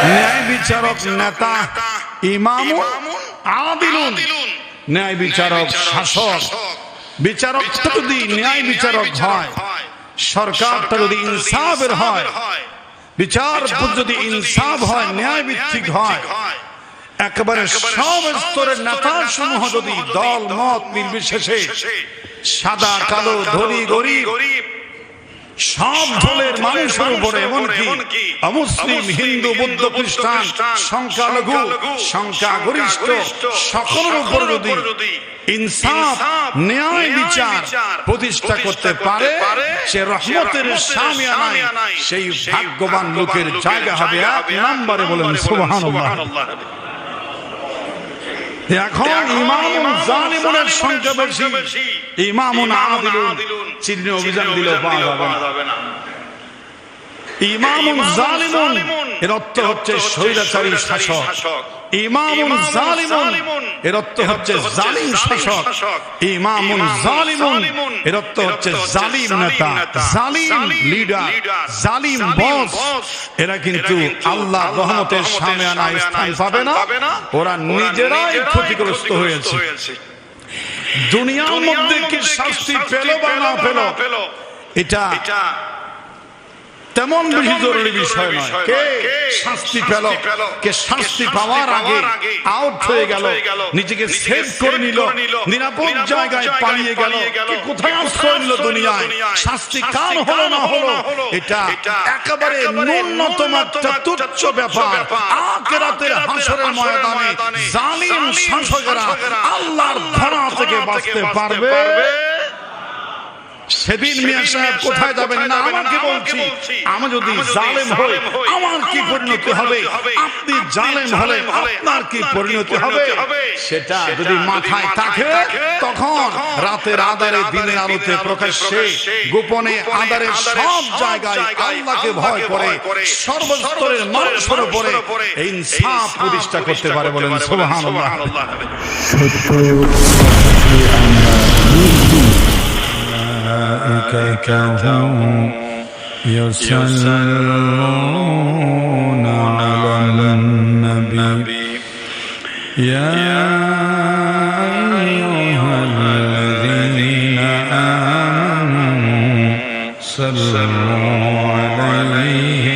ন্যায় বিচারক নেতা ইমামুন আদিলুন, ন্যায় বিচারক শাসক। বিচারকটা যদি ন্যায় বিচারক হয়, সরকারটা যদি ইনসাফের হয়, বিচার যদি ইনসাফ হয়, ন্যায় ভিত্তিক হয়, একেবারে সব স্তরের নেতা সমূহ যদি দল মত নির্বিশেষে, সাদা কালো ধনী গরিব সব দলের মানুষের উপরে, এমনকি অমুসলিম হিন্দু বৌদ্ধ খ্রিস্টান সংখ্যালঘু সংখ্যাগরিষ্ঠ সকলের উপর যদি ইনসাফ ন্যায় বিচার প্রতিষ্ঠা করতে পারে, সে রহমতের শামিয়ানায় সেই ভাগ্যবান লোকের জায়গা হবে এক নম্বরে। বলেন সুবহানাল্লাহ। এখন ইমামুন জালিমুনের সংখ্যা বেশি, ইমামুন আদিলুন চিহ্ন অভিযান দিলেও পাওয়া যাবে না। ইমামুন জালিমুন এর অর্থ হচ্ছে স্বৈরাচারী শাসক, ইমামুন জালিমুন এর অর্থ হচ্ছে জালিম শাসক, ইমামুন জালিমুন এর অর্থ হচ্ছে জালিম নেতা, জালিম লিডার, জালিম বস। এরা কিন্তু আল্লাহর রহমতের শামিয়ানায় স্থান পাবে না, ওরা নিজেরাই ক্ষতিগ্রস্ত হয়েছে। দুনিয়ার মধ্যে কি শাস্তি পেল বা না পেল, এটা তেমন বেশি জরুরি বিষয় নয়। কে শাস্তি পেল, কে শাস্তি পাওয়ার আগে আউট হয়ে গেল, নিজেকে সেভ করে নিল, নিরাপদ জায়গায় পালিয়ে গেল, কে কোথায় আশ্রয় নিল দুনিয়ায়, শাস্তি কার হলো না হলো, এটা একেবারে ন্যূনতম একটা তুচ্ছ ব্যাপার। আখিরাতের হাসরের ময়দানে জালিম শাসকেরা আল্লাহর ধরা থেকে বাঁচতে পারবে? সেদিন মিয়া সাহেব কোথায় যাবেন না, আমাকে বলছি, আমি যদি জালেম হই আমার কি পরিণতি হবে, আপনি জালেম হলে আপনার কি পরিণতি হবে, সেটা যদি মাথায় থাকে, তখন রাতের আঁধারে দিনের আলোতে প্রকাশ্যে গোপনে আঁধারের সব জায়গায় আল্লাহকে ভয় করে সর্বস্তরের মানুষের উপরে ইনসাফ প্রতিষ্ঠা করতে পারে। বলেন সুবহানাল্লাহ। يصلون على النبي يا أيها الذين آمنوا صلوا عليه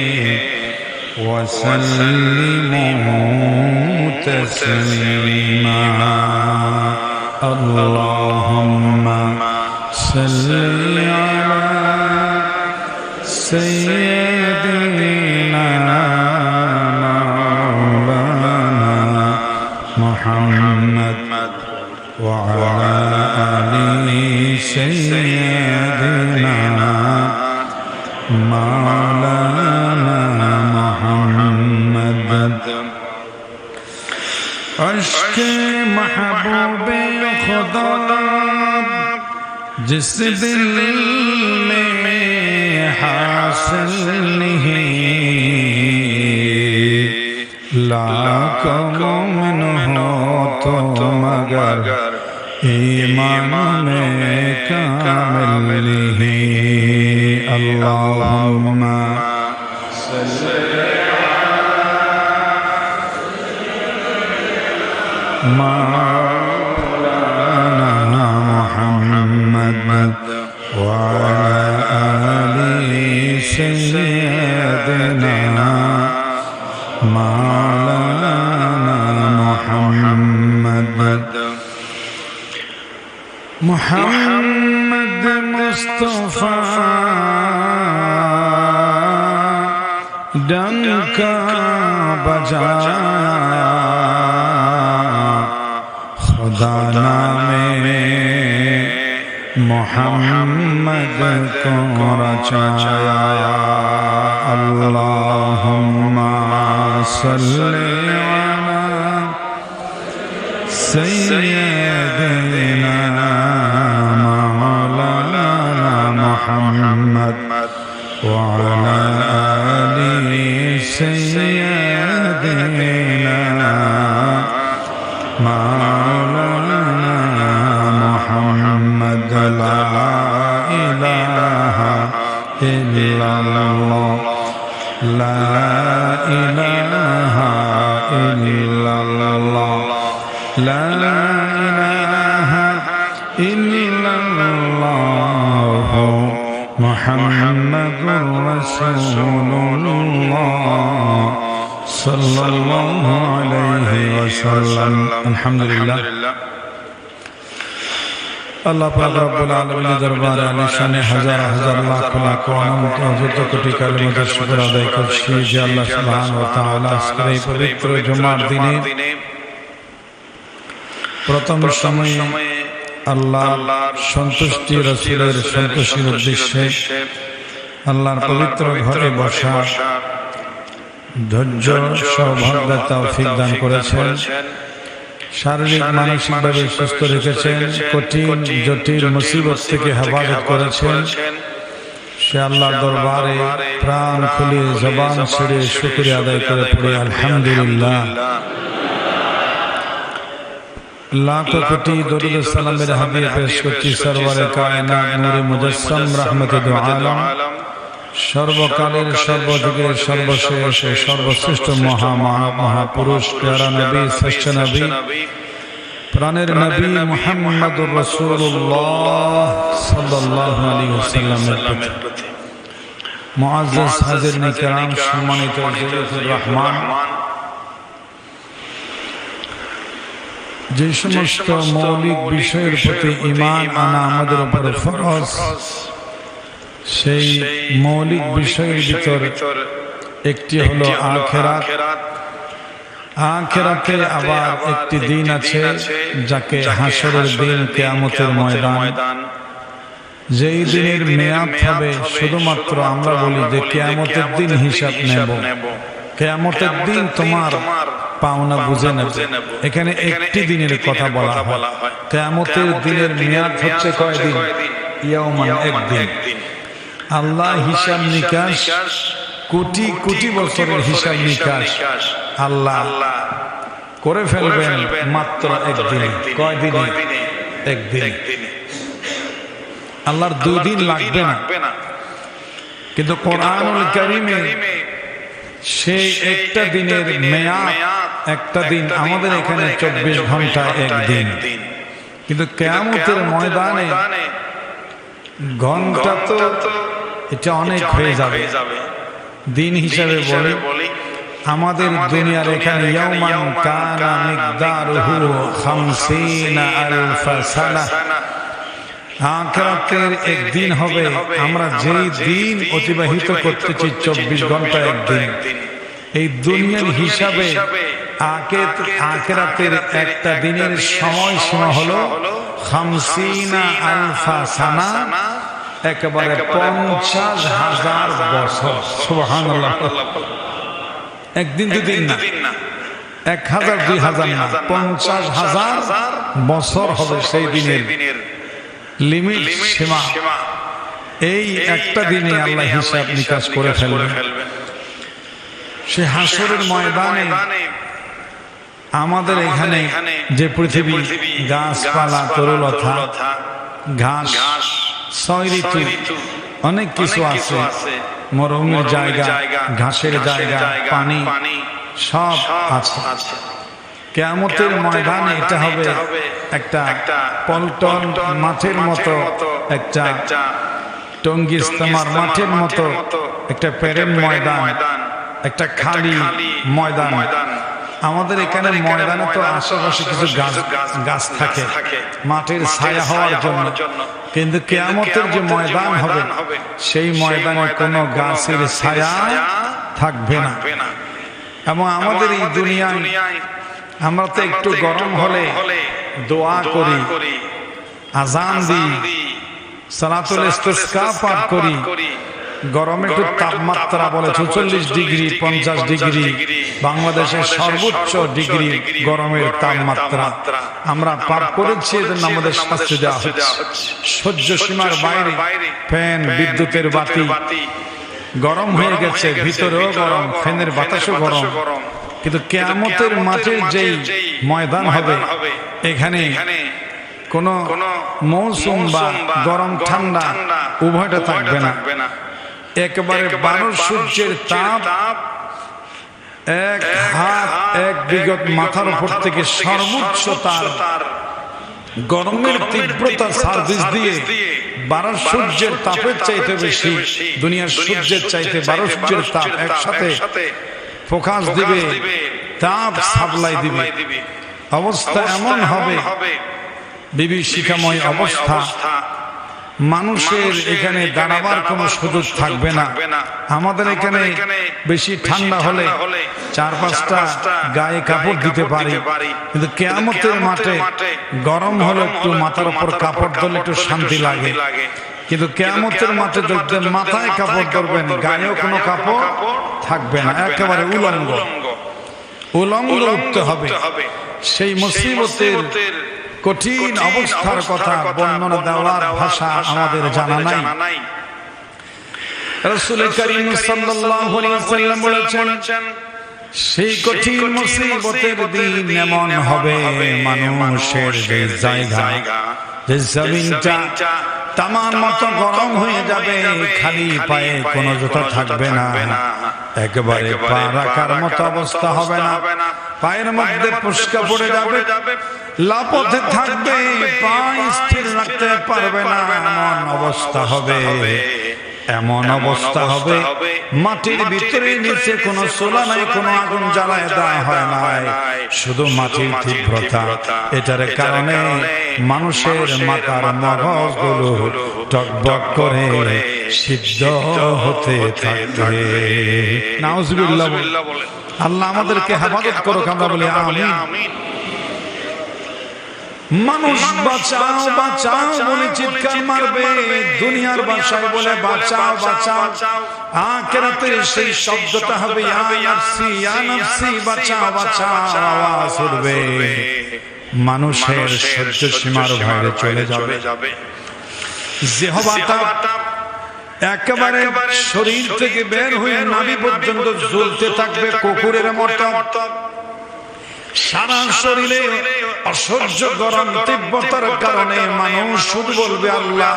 وسلموا تسليما اللهم صل على سيدنا مولانا محمد وعلى آل سيدنا مولانا محمد عشق محبوب خدا जिस दिल में हासिल नहीं, लाखों मोमिन हो तो मगर ईमान में कामिल नहीं। अल्लाहुम्मा सल्ली मौलाना मुहम्मद وعلى آل سيدنا مولانا محمد محمد مصطفى डंका बजाया खुदा नामे मोहम्मद को रचाया। अल्लाहुम्मा सल्ली अला सय्यिदिना मौलाना मुहम्मद व अला आलि सय्यिदिना मौलाना मुहम्मद। ला इलाहा इल्लल्लाह ला इलाहा লা ইলাহা ইল্লাল্লাহ মুহাম্মাদুর রাসূলুল্লাহ সাল্লাল্লাহু আলাইহি ওয়াসাল্লাম। আলহামদুলিল্লাহ, আল্লাহ পাক রব্বুল আলামিনের দরবারে আলিশানে হাজার হাজার লাখ লাখ অনন্ত অযুত কোটি কালিমাতের শুকর আদায় করছি যে আল্লাহ সুবহানাহু ওয়া তাআলা আজকের এই পবিত্র জুমার দিনে প্রথম সময়ে আল্লাহর সন্তুষ্টি, রাসূলের সন্তুষ্টির উদ্দেশ্যে আল্লাহর পবিত্র ঘরে বসা ধৈর্য সৌভাগ্য তৌফিক দান করেছেন। শারীরিক মানসিকভাবে সুস্থ রেখেছেন, কঠিন জটিল মুসিবত থেকে হেফাজত করেছেন। সে আল্লাহর দরবারে প্রাণ খুলে জবান ছেড়ে শুকরিয়া আদায় করে পড়ে আলহামদুলিল্লাহ। লাখো কোটি দরুদ ও সালামের হাদিয়া পেশ করছি সরওয়ারে কায়নাত নূরে মুজাসসাম রাহমাতুল আলাম, সর্বকালের সর্বযুগের সর্বশেষ সর্বশ্রেষ্ঠ মহামানব মহাপুরুষ প্যারা নবী শ্রেষ্ঠ নবী প্রাণের নবী মুহাম্মদুর রাসূলুল্লাহ সাল্লাল্লাহু আলাইহি ওয়াসাল্লামের প্রতি মুআজ্জাজ হাজিরিন কিরাম, সম্মানিত জিয়ারতুর রহমান, যে সমস্ত মৌলিক বিষয়ের প্রতি ঈমান আনা আমাদের উপর ফরজ, সেই মৌলিক বিষয়ের ভিতর একটি হলো আখিরাত। আখিরাতে আবার একটি দিন আছে যাকে হাসরের দিন, কিয়ামতের ময়দান। যেই দিনের মেয়াদ হবে শুধুমাত্র আমরা বলি যে কিয়ামতের দিন হিসাব নেব, কিয়ামতের দিন তোমার পাওনা বুঝে নেব। এখানে একটি দিনের কথা বলা হয়। কিয়ামতের দিনের মেয়াদ হচ্ছে কয়দিন? ইয়াউমান, একদিন। আল্লাহ হিসাব নিকাশ, কোটি কোটি বছরের হিসাব নিকাশ আল্লাহ করে ফেলবেন মাত্র একদিন। কয়দিনে? একদিন। আল্লাহর 2 দিন লাগবে না, কিন্তু কোরআনুল কারীমে সেই একটা দিনের মেয়াদ, একটা দিন আমাদের এখানে 24 ঘন্টা একদিন, কিন্তু কিয়ামতের ময়দানে ঘন্টা তো এটা অনেক হয়ে যাবে। দিন হিসাবে বলি আমাদের দুনিয়ার এখানে ইয়াউমান কানা মিকদারুহু 50 আলফ সানা, আখিরাতের একদিন হবে আমরা যেই দিন অতিবাহিত করতেছি 24 ঘন্টা একদিন। এই দুনিয়ার হিসাবে আখিরাতের একটা দিনের সময়সীমা হলো 50 আলফ সানা, একেবারে 50,000 বছর। সুবহানাল্লাহ। একদিন দুদিন না, 1000 2000 না, 50,000 বছর হবে সেই দিনের লিমিট, সীমা। এই একটা দিনে আল্লাহ হিসাব নিকাশ করে ফেলবেন। সে হাসরের ময়দানে আমাদের এখানে যে পৃথিবী, গাছপালা, তরুলতা, ঘাস, 6 ঋতু, অনেক কিছু আছে, মরুভূমির জায়গা, ঘাসের জায়গা, পানি সব আছে। কিয়ামতের ময়দানে এটা হবে একটা পল্টন মাঠের মতো, একটা টঙ্গী ইস্তেমার মাঠের মতো, একটা প্যারেড ময়দান, একটা খালি ময়দান। আমাদের এখানে ময়দানে তো আশেপাশে কিছু গাছ থাকে মাঠের ছায়া হওয়ার জন্য, কিন্তু কিয়ামতের যে ময়দান হবে সেই ময়দানে কোনো গাছের ছায়া থাকবে না। এবং আমাদের এই দুনিয়ায় আমরা তো একটু গরম হলে দোয়া করি, আযান দিই, সালাতুল ইস্তিসকা পাঠ করি। গরমে একটু তাপমাত্রা বলে 44 ডিগ্রি 50 ডিগ্রি, বাংলাদেশের সর্বোচ্চ ডিগ্রি গরমের তাপমাত্রা আমরা পার করেছি। এজন্য আমাদের শাস্তি দেওয়া হচ্ছে। সহ্য সীমার বাইরে ফ্যান, বিদ্যুতের বাতি গরম হয়ে গেছে, ভিতরেও গরম, ফ্যানের বাতাসও গরম। কিন্তু কিয়ামতের মাঠে যেই ময়দান হবে, এখানে কোন মৌসুম বা গরম ঠান্ডা উভয়টা থাকবে না। একেবারে 12 সূর্যের তাপ 1 হাত এক বিগত মাথার উপর থেকে সর্বোচ্চ তার গরমের তীব্রতা সার্ভিস দিয়ে 12 সূর্যের তাপের চাইতে বেশি, দুনিয়ার সূর্যের চাইতে 12 সূর্যের তাপ একসাথে ফোকাস দিবে, তাপ সাপ্লাই দিবে। অবস্থা এমন হবে বিভীষিকাময় অবস্থা, মানুষের এখানে দাঁড়াবার কোনো সুযোগ থাকবে না। আমাদের এখানে বেশি ঠান্ডা হলে 4-5টা গায়ে কাপড় দিতে পারি, কিন্তু কিয়ামতের মাঠে গরম হলে একটু মাথার উপর কাপড় দিলে একটু শান্তি লাগে। কিন্তু কিয়ামতের মাঠে দেখবেন মাথায় কাপড় ধরবেন, গায়েও কোনো কাপড় থাকবে না, একেবারে উলঙ্গ উঠতে হবে। সেই মুসিবতের কঠিন অবস্থার কথা বর্ণনা দেওয়ার ভাষা আমাদের জানা নাই। রাসূল করিম সাল্লাল্লাহু আলাইহি ওয়াসাল্লাম বলেছেন, সেই কঠিন মুসিবতের দিন এমন হবে, মানুষের যে জায়গা, যে জমিনটা তামার মতো গরম হয়ে যাবে, খালি পায়ে কোনো জুতা থাকবে না, একেবারে পা রাখার মতো অবস্থা হবে না, পায়ের মধ্যে পুষ্কা পড়ে যাবে, লাপথে থাকবে, পা স্থির রাখতে পারবে না, এমন অবস্থা হবে। এমন অবস্থা হবে মাটির ভিতরে নিচে কোনো চুলা নাই, কোনো আগুন জ্বালায় দেওয়া হয় নাই, শুধু মাটির তীব্রতা। এটার কারণে মানুষের মাথার মগজগুলো টকবক করে সিদ্ধ হতে থাকবে। নাউজুবিল্লাহ। আল্লাহ আমাদেরকে হেফাজত করুক, আমরা বলি আমিন। মানুষ বাঁচাও বাঁচাও বলে চিৎকার মারবে, দুনিয়ার ভাষায় বলে বাঁচাও বাঁচাও, আখিরাতে সেই শব্দটা হবে ইয়া নাফসি ইয়া নাফসি, বাঁচাও বাঁচাও আওয়াজ উঠবে। মানুষের সহ্য সীমার বাইরে চলে যাবে। জিহ্বাটা একেবারে শরীর থেকে বের হয়ে নাভি পর্যন্ত জ্বলতে থাকবে কুকুরের মতো। সারা শরীরে অসহ্য গরম তীব্রতার কারণে মানুষ শুধু বলবে, আল্লাহ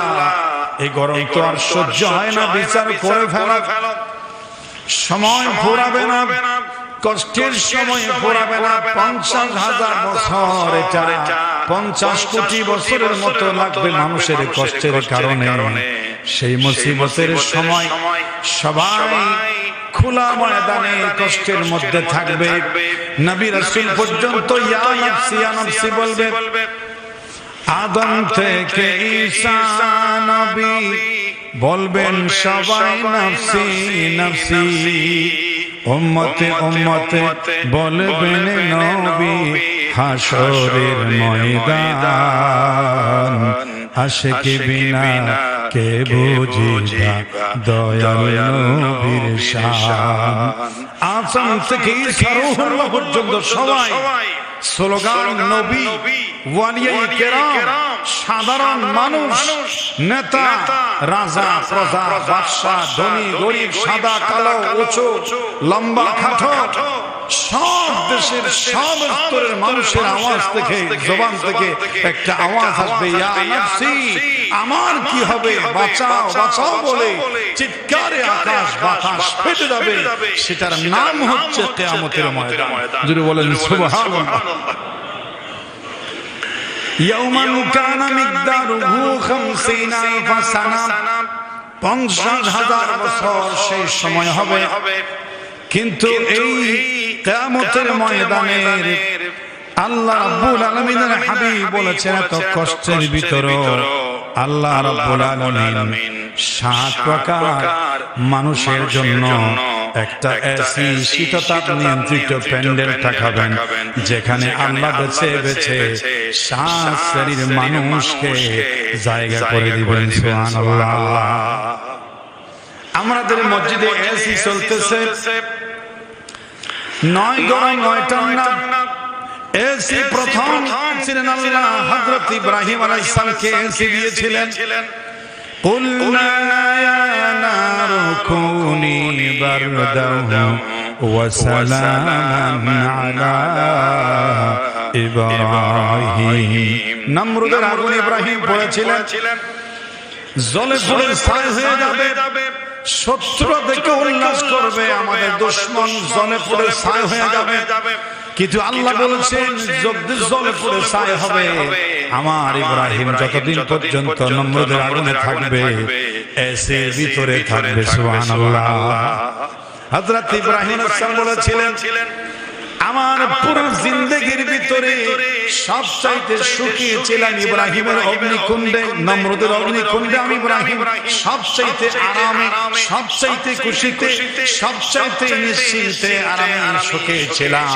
এই গরম তো আর সহ্য হয় না, বিচার করে ফেলা। সময় ফুরাবে না, কষ্টের সময় ফুরাবে না। 50,000 বছর, এটা 50 কোটি বছরের মতো লাগবে মানুষের কষ্টের কারণে। সেই মুসিবতের সময় সবাই খোলা ময়দানে কষ্টের মধ্যে থাকবে। নবী রাসূল পর্যন্ত ইয়া নাফসি ইয়া নাফসি বলবে। আদম থেকে ঈসা নবী বলবেন সবাই নাফসি নাফসি, উম্মতে উম্মতে বলবেন নবী হাসরের ময়দান। আশিক বিনা কে বুঝিবা দয়াল নবীর শান। আসমান থেকে সরোহর পর্যন্ত সবাই স্লোগান নবী, ওয়ালিয়ায়ে কেরাম, সাধারণ মানুষ, নেতা, রাজা, প্রজা, বাদশা, ধনী গরিব, সাদা কালো, উঁচু লম্বা খাটো, সব দেশের সব স্তরের মানুষের আওয়াজ থেকে, জবান থেকে একটা আওয়াজ আসবে, ইয়া নাফসি, আমার কি হবে, বাঁচাও বাঁচাও বলে চিৎকারে আকাশ বাতাস ফেটে যাবে। সেটার নাম হচ্ছে কিয়ামতের ময়দান। যদি বলেন সুবহানাল্লাহ। ইয়াওমান কানা মিকদারুহু 50,000 সানা, 50,000 বছর সেই সময় হবে। কিন্তু এই কিয়ামতের ময়দানের আল্লাহ রাব্বুল আলামিনের হাবিব বলেছেন, এত কষ্টের ভিতরে আল্লাহ রাব্বুল আলামিন 7 প্রকার মানুষের জন্য একটা এসি শীততাপ নিয়ন্ত্রিত প্যান্ডেল টাকাবেন, যেখানে আল্লাহ বেছে বেছে 7 শ্রেণীর মানুষকে জায়গা করে দিবেন। সুবহানাল্লাহ। আমাদের মসজিদে এসি চলতেছে, 9 গরম 9 ঠান্ডা। এসি প্রথম ছিলেন আল্লাহ হযরত ইব্রাহিম আলাইহিস সালামকে এসি দিয়েছিলেন। কুলনা ইয়া নারু কুনি বারদাও ওয়া সালামান আলা ইব্রাহিম। নমরুদের আগুন ইব্রাহিম পড়েছিলেন, জ্বলে পুড়ে ছাই হয়ে যাবে, শত্রু দেখে উল্লাস করবে, আমাদের দুশমন জ্বলে পুড়ে ছাই হয়ে যাবে। কিন্তু আল্লাহ বলেছেন জলে পুড়ে ছাই হবে আমার ইব্রাহিম যতদিন পর্যন্ত নমরুদের আগুনে থাকবে এসের ভিতরে থাকবে সুবহানাল্লাহ। হযরত ইব্রাহিম আলাইহিস সালাম বলেছিলেন আমার পুরো জিন্দেগির ভিতরে সবচাইতে সুখী ছিলাম ইব্রাহিমের অগ্নিকুণ্ডে, নমরুদের অগ্নিকুণ্ডে আমি ইব্রাহিম সবচাইতে আরামে, সবচাইতে খুশিতে, সবচাইতে নিশ্চিন্তে আরামে সুখে ছিলাম।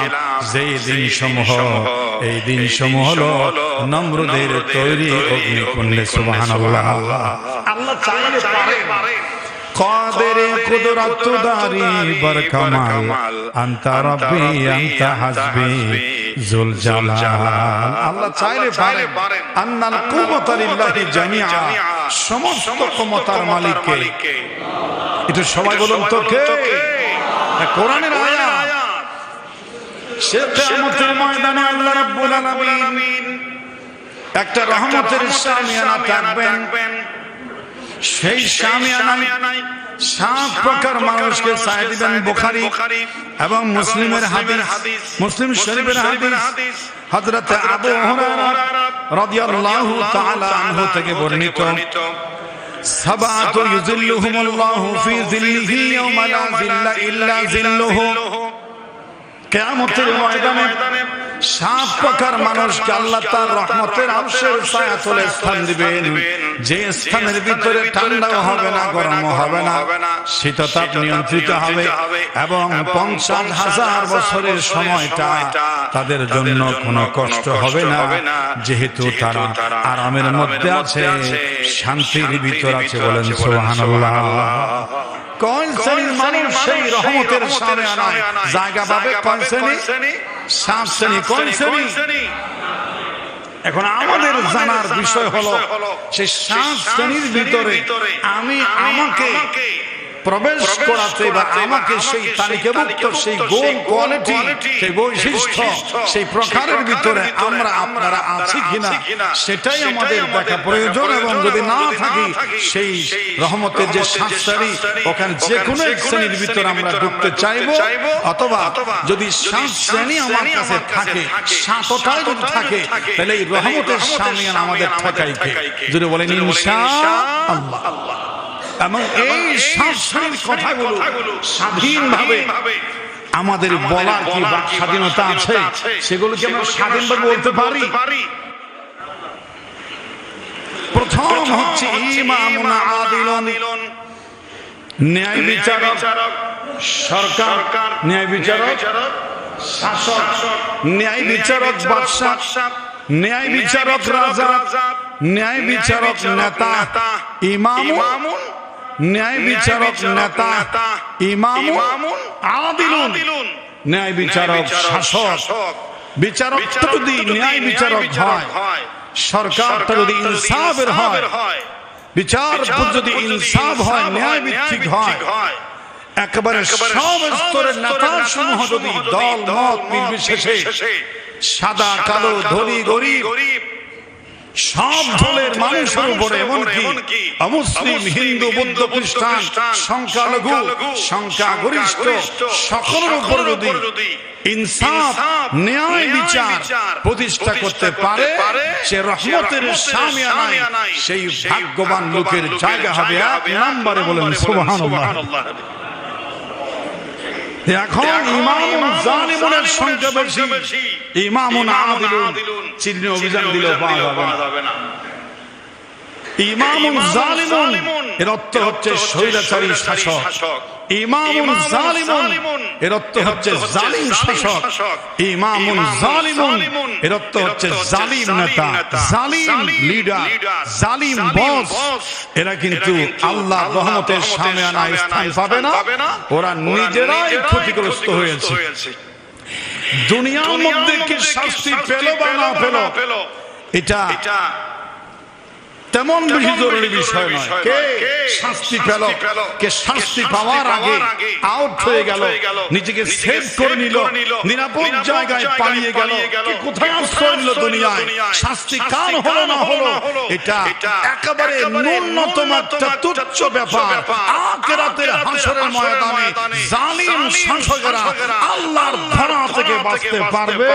যেই দিনসমূহ, এই দিনসমূহ হলো নমরুদের তৈরি অগ্নিকুণ্ডে। সুবহানাল্লাহ। আল্লাহ চাইলে পারে قادر قدرت داری برکمال انت ربی انت حسبی ذل جلال। আল্লাহ চাইলে পারেন আন্নাল কুওয়াতা লিল্লাহি জামিআ, সমস্ত ক্ষমতার মালিক কে? একটু সবাই বলুন তো কে? কোরআনের আয়াত। সে কিয়ামতের ময়দানে আল্লাহ রাব্বুল আলামিন একটা রহমতের শামিয়ানা টানবেন। সেই শামিয়ানায় 7 প্রকার মানুষকে ছায়া দিবেন। বুখারী এবং মুসলিমের হাদিস, মুসলিম শরীফের হাদিস হযরত আবু হুরায়রা রাদিয়াল্লাহু তাআলা আনহু থেকে বর্ণিত, সাবাতু ইউযিল্লুহুমুল্লাহু ফি যিল্লিহি ইয়াওমা লা যিল্লা ইল্লা যিল্লুহু। কিয়ামতের ময়দানে 7 প্রকার মানুষকে আল্লাহ তার রহমতের আরশের ছায়াতলে স্থান দিবেন, যে স্থানের ভিতরে ঠান্ডাও হবে না, গরমও হবে না, শীততাপ নিয়ন্ত্রিত হবে এবং 50,000 বছরের সময়টা তাদের জন্য কোনো কষ্ট হবে না, যেহেতু তারা আরামের মধ্যে আছে, শান্তির ভিতর আছে। বলেন সুবহানাল্লাহ। কোন শ্রেণীর মানুষ সেই রহমতের সামনে আনায় জায়গা পাবে? কোন শ্রেণী? 7 শ্রেণী। কোন শ্রেণী? এখন আমাদের জানার বিষয় হলো সেই 7 শ্রেণীর ভিতরে আমি আমাকে প্রবেশ করাতে বা আমাকে সেই তালিকাভুক্ত সেই গুণ, কোয়ালিটি, সেই বৈশিষ্ট্য, সেই প্রকারের ভিতরে আমরা আপনারা আছি কিনা সেটাই আমাদের দেখা প্রয়োজন। এবং যদি না থাকি সেই রহমতের যে 7 শ্রেণী, ওখানে যে কোনো এক শ্রেণীর ভিতরে আমরা ঢুকতে চাইবো, অথবা যদি 7 শ্রেণী আমার কাছে থাকে, 7টাই যদি থাকে, তাহলে এই রহমতের শামিয়ান আমাদের ঠেকাই কে? যদি বলেন ইনশাআল্লাহ। এবং এই 7 শ্রেণীর কথাগুলো স্বাধীনভাবে আমাদের বলার কি বাক স্বাধীনতা আছে? সেগুলোকে আমরা স্বাধীনভাবে বলতে পারি। প্রথম হচ্ছে ইমামুন আদিলুন, ন্যায় বিচারক। সরকার ন্যায় বিচারক, শাসক ন্যায় বিচারক, বাদশা ন্যায় বিচারক, রাজা ন্যায় বিচারক, নেতা ইমামুন ন্যায় বিচারক, নেতা ইমামুন আদিলুন ন্যায় বিচারক, শাসক। বিচারকটা যদি ন্যায় বিচারক হয়, সরকারটা যদি ইনসাফের হয়, বিচার যদি ইনসাফ হয়, ন্যায় ভিত্তিক হয়, একেবারে সব স্তরের নেতা সমূহ যদি দল মত নির্বিশেষে, সাদা কালো, ধনী গরিব, সব দলের মানুষের উপরে, এমনকি অমুসলিম, হিন্দু, বৌদ্ধ, খ্রিস্টান, সংখ্যালঘু, সংখ্যাগরিষ্ঠ, সকলের উপর যদি ইনসাফ, ন্যায় বিচার প্রতিষ্ঠা করতে পারে, সে রহমতের শামিয়ানায় সেই ভাগ্যবান লোকের জায়গা হবে 1 নম্বরে। বলেন সুবহানাল্লাহ। এখন ইমামুন জালিমুনের সংখ্যা বেশি, ইমামুন আদিলুন চিহ্ন অভিযান দিলেও পাওয়া যাবে না। ইমামুন জালিমুন এর অর্থ হচ্ছে স্বৈরাচারী শাসক। ইমামুন জালিমুন এর অর্থ হচ্ছে জালিম শাসক। ইমামুন জালিমুন এর অর্থ হচ্ছে জালিম নেতা, জালিম লিডার, জালিম বস। এরা কিন্তু আল্লাহ রহমতের শামিয়ানায় স্থান পাবে না, ওরা নিজেরাই ক্ষতিগ্রস্ত হয়েছে। দুনিয়ার মধ্যে কি শাস্তি পেল বা না পেল, এটা তেমন বেশি জরুরি বিষয় নয়। কে শাস্তি পেল, কে শাস্তি পাওয়ার আগে আউট হয়ে গেল, নিজেকে সেভ করে নিল, নিরাপদ জায়গায় পালিয়ে গেল, কে কোথায় আশ্রয় নিল দুনিয়ায়, শাস্তি কার হলো না হলো, এটা একেবারে ন্যূনতম একটা তুচ্ছ ব্যাপার। আখিরাতের হাসরের ময়দানে জালিম শাসকেরা আল্লাহর ধরা থেকে বাঁচতে পারবে?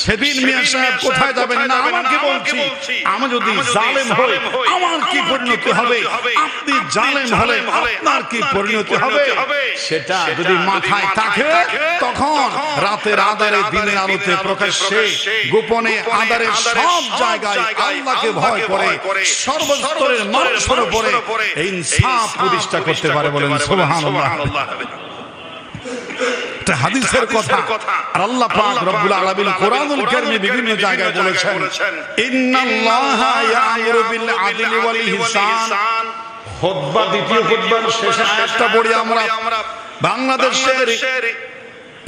সেদিন মিয়া সাহেব কোথায় যাবেন না আমাকে বলছি, আমি যদি জালেম হই আমার কি পরিণতি হবে, আপনি জালেম হলে আপনার কি পরিণতি হবে, সেটা যদি মাথায় থাকে তখন রাতের আঁধারে দিনের আলোতে প্রকাশ্যে গোপনে আঁধারে সব জায়গায় আল্লাহকে ভয় করে সর্বস্তরের মানুষের উপরে ইনসাফ প্রতিষ্ঠা করতে পারে। বলেন সুবহানাল্লাহ। এটা হাদিসের কথা। আর আল্লাহ পাক রব্বুল আলামিন কোরআনুল কারীমে বিভিন্ন জায়গায় বলেছেন, ইন্নাল্লাহা ইয়া'মুরু বিল আদলি ওয়াল ইহসান। খুতবা, দ্বিতীয় খুতবার শেষে আয়াতটা পড়ি আমরা। বাংলাদেশের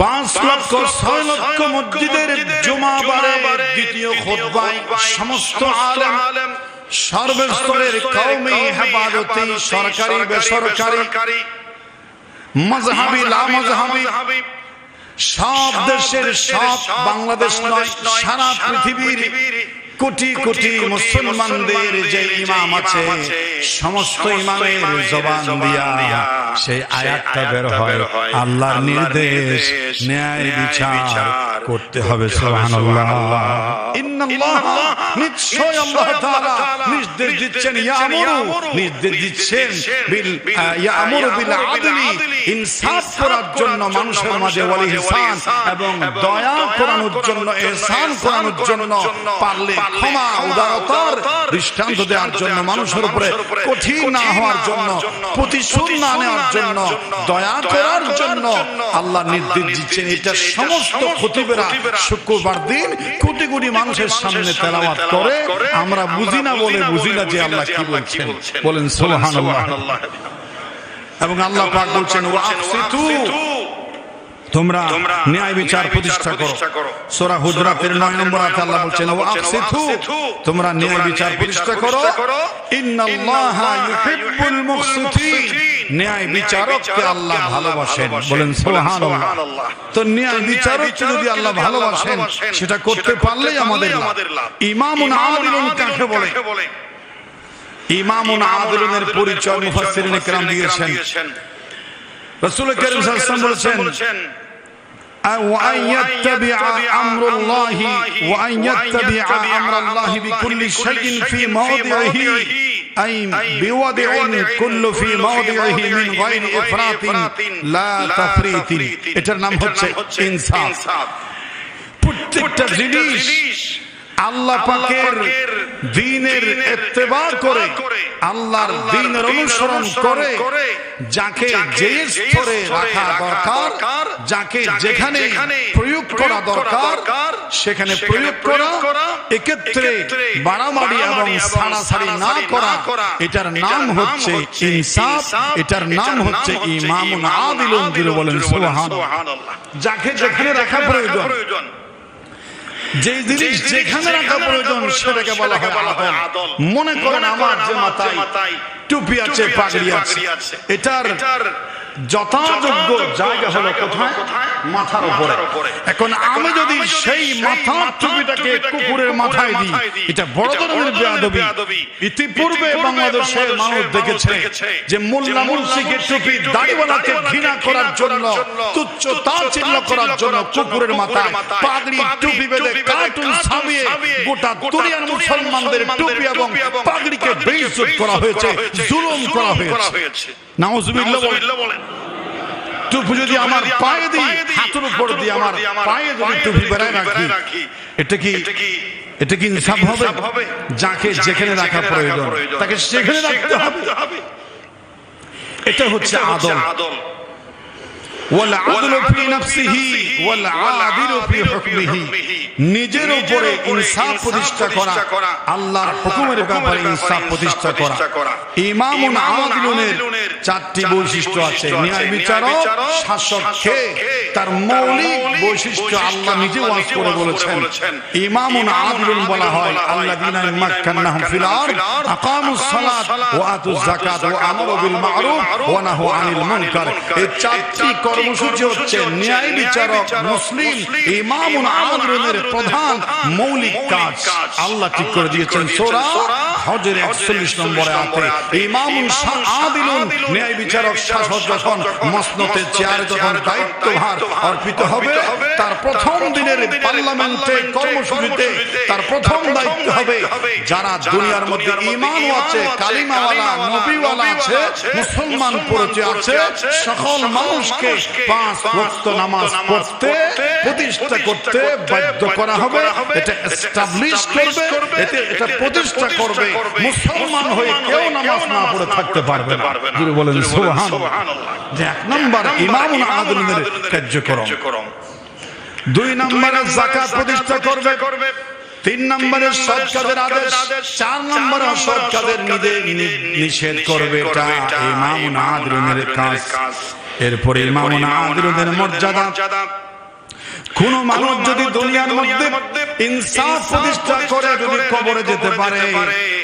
5,06,00,000 মসজিদের জুমাবারে দ্বিতীয় খুতবায় সমস্ত আলেম, সর্বস্তরের কওমি হেফাজতি, সরকারি বেসরকারি, মাযহাবি লামাযহাবি, সব দেশের, সব বাংলাদেশ নয় সারা পৃথিবীর কোটি কোটি মুসলমানদের যে ইমাম আছে সমস্ত ইমামের জবান দিয়া সেই আয়াতটা বের হয়, আল্লাহর নির্দেশ ন্যায় বিচার করতে হবে। সুবহানাল্লাহ। ইন্নাল্লাহ, নিশ্চয় আল্লাহ তাআলা নির্দেশ দিচ্ছেন, নির্দেশ দিচ্ছেন ইয়া'মুরু বিল আদলি, ইনসাফ করার জন্য মানুষের মাঝে, ওয়াল ইহসান, এবং দয়া করানোর জন্য, ইহসান করানোর জন্য, পারলে ক্ষমা উদারতার দৃষ্টান্ত দেওয়ার জন্য, মানুষের উপরে কঠিন না হওয়ার জন্য, প্রতিশোধ না নেওয়ার জন্য, দয়া করার জন্য আল্লাহ নির্দেশ দিচ্ছেন। এটা সমস্ত খতিবেরা শুক্রবার দিন কোটি কোটি মানুষের সামনে তেলাওয়াত করে। আমরা বুঝি না বলে বুঝি না যে আল্লাহ কি বলছেন। বলেন সুবহানাল্লাহ। এবং আল্লাহ পাক বলছেন, ওয়াকসিতু, তোমরা ন্যায় বিচার প্রতিষ্ঠা করো। সূরা হুজরাতের 9 নম্বর আয়াতে আল্লাহ বলছেন, ওয়াকসিতু, তোমরা ন্যায় বিচার প্রতিষ্ঠা করো। ইন্নাল্লাহা ইউহিব্বুল মুকসিতিন, ন্যায় বিচারককে আল্লাহ ভালোবাসেন। বলেন সুবহানাল্লাহ। তো ন্যায় বিচারককে যদি আল্লাহ ভালোবাসেন সেটা করতে পারলেই আমাদের লাভ। ইমামুন আদিলুন কাকে বলে? ইমামুন আদিলুনের পরিচয় মুফাসসিরিনে কেরাম দিয়েছেন। রাসূল কারীম সাল্লাল্লাহু আলাইহি ওয়াসাল্লাম বলেছেন, وأن يتبع أمر الله وأن يتبع أمر الله بكل شيء في موضعه أي بوضع كل في موضعه من غير إفراط لا تفريط। এটার নাম হচ্ছে ইনসাফ। প্রত্যেকটা জিনিস আল্লাহ পাকের দ্বীনের ইত্তেবা করে, আল্লাহর দ্বীনের অনুসরণ করে, যাকে যে স্তরে রাখা দরকার, যাকে যেখানে প্রয়োগ করা দরকার সেখানে প্রয়োগ করা, এক্ষেত্রে বাড়াবাড়ি এবং ছাড়াছাড়ি না করা, এটার নাম হচ্ছে ইনসাফ, এটার নাম হচ্ছে ইমামুন আদিলুন। বলেন সুবহানাল্লাহ। যাকে যেখানে রাখা প্রয়োজন, যে জিনিস যেখানে রাখা প্রয়োজন সেটাকে বলা হয় আদল। মনে করেন আমার যে মাথায় টুপি আছে, পাগড়ি আছে, এটার যথাযোগ্য জায়গা হলো কোথায়? মাথার উপরে। এখন আমি যদি সেই মাথার টুপিটাকে কুকুরের মাথায় দিই, এটা বড় ধরনের বেয়াদবি। ইতিপূর্বে বাংলাদেশের মানুষ দেখেছে যে মোল্লা মুন্সিকে টুপি, দাড়িওয়ালাকে ঘৃণা করার জন্য, তুচ্ছ তাচ্ছিল্য করার জন্য কুকুরের মাথায় পাগড়ি টুপি বেঁধে কার্টুন ছাপিয়ে গোটা দুনিয়ার মুসলমানদের টুপি এবং পাগড়িকে বেইজ্জত করা হয়েছে, জুলুম করা হয়েছে। নাউজুবিল্লাহ বলেন। টুপি যদি আমার পায়ে দিই, হাতের উপর দিয়ে আমার পায়ে যদি টুপি বেড়ায় রাখি, এটা কি ইনসাফ হবে? যাকে যেখানে রাখা প্রয়োজন তাকে সেখানে রাখতে হবে। এটা হচ্ছে আদল। নিজের উপরে ইনসাফ প্রতিষ্ঠা করা, আল্লাহর হুকুমের ব্যাপারে ইনসাফ প্রতিষ্ঠা করা। ইমামুন আদিলুনের 4টি বৈশিষ্ট্য আছে। ন্যায় বিচারক, শাসক কে, তার মৌলিক বৈশিষ্ট্য আল্লাহ নিজে ওয়াজ করে বলেছেন। ইমামুন আদিলুন বলা হয় আল্লাযীনা মাক্কানাহুম ফিল আরদ আকামুস সালাত ওয়া আতুজ যাকাত ওয়া আমারু বিল মা'রুফ ওয়া নাহু আনিল মুনকার। এই 4টি কর্মসূচি হচ্ছে ন্যায় বিচারক মুসলিম ইমামুন আদিলুনের প্রধান মৌলিক কাজ আল্লাহ ঠিক করে দিয়েছেন সূরা হজের 41 নম্বর আয়াতে। ইমামুন আদিলুন ন্যায় বিচারক শাসক যখন মসনদে চেয়ারে যখন দায়িত্বভার অর্পিত হবে, তার প্রথম দিনের পার্লামেন্টে কর্মসূচিতে তার প্রথম দায়িত্ব হবে যারা দুনিয়ার মধ্যে ঈমানও আছে, কালিমাওয়ালা, নবীওয়ালা আছে, মুসলমান পরিচয় আছে, সকল মানুষকে 5 ওয়াক্ত নামাজ পড়তে প্রতিষ্ঠা করতে বাধ্য করা হবে। এটা এস্টাবলিশ করবে, এটা প্রতিষ্ঠা করবে। মুসলমান হয়ে কেউ নামাজ না পড়ে থাকতে পারবে না। যিনি বলেন সুবহানাল্লাহ। যে এক নম্বর ইমামুন আদিলুনের কার্যক্রম। 2 নম্বরে যাকাত প্রতিষ্ঠা করবে, 3 নম্বরে সৎ কাজের আদেশ, 4 নম্বরে অসৎ কাজের নিষেধ করবে। এটা ইমামুন আদিলুনের কাজ। এরপরে ইমামুন আদিলুনের মর্যাদা, কোন মানুষ যদি দুনিয়ার মধ্যে ইনসাফ প্রতিষ্ঠা করে যদি কবরে যেতে পারে,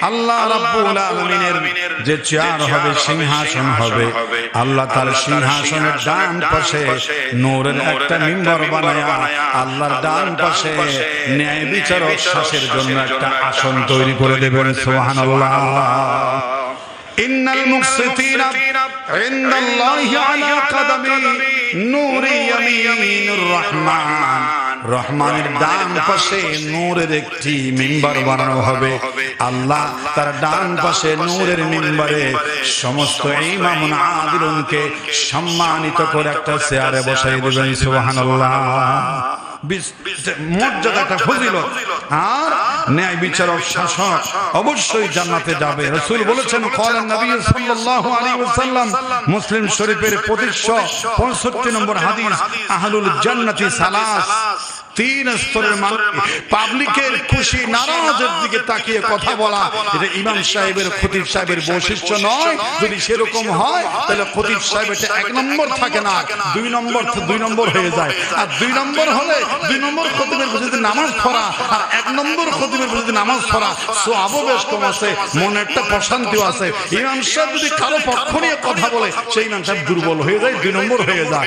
আল্লাহ রাব্বুল আলামিনের যে চেয়ার হবে, সিংহাসন হবে, আল্লাহ তার সিংহাসনের ডান পাশে নূরের একটা মিম্বর বানায়া আল্লাহর ডান পাশে ন্যায় বিচারক শাসের জন্য একটা আসন তৈরি করে দেবেন। সুবহানাল্লাহ। ইন্নাল মুকসিতিনা ইনদাল্লাহি আলা কাদামি নূরি ইয়ামিনুর রহমান। রহমানের ডান পাশে নূরের একটি মিম্বার বানানো হবে। আল্লাহ তার ডান পাশে নূরের মিম্বারে সমস্ত ইমামুন আদিলুনকে সম্মানিত করে একটা চেয়ারে বসাই দেবেন। সুবহানাল্লাহ। মর্যাদাটা ফজিলত। আর ন্যায় বিচারক শাসক অবশ্যই জান্নাতে যাবে। রাসূল বলেছেন, ক্বালা নবী সাল্লাল্লাহু আলাইহি ওয়াসাল্লাম, মুসলিম শরীফের 2565 নম্বর হাদিস, আহলুল জান্নাতি সালাস। 3 স্তরের মানুষ পাবলিকের খুশি নারাজের দিকে তাকিয়ে কথা বলা, এটা ইমাম সাহেবের, খতিব সাহেবের বৈশিষ্ট্য নয়। যদি সেরকম হয় তাহলে খতিব সাহেব এটা 1 নম্বর থাকে না, 2 নম্বর হয়ে যায়। আর 2 নম্বর হলে 2 নম্বর খতিবের যদি নামাজ পড়া আর 1 নম্বর খতিবের যদি নামাজ পড়া, সওয়াবও বেশ কম আছে, মনে একটা প্রশান্তিও আছে। ইমাম সাহেব যদি কারো পক্ষ নিয়ে কথা বলে, সেই ইমাম সাহেব দুর্বল হয়ে যায়, 2 নম্বর হয়ে যায়,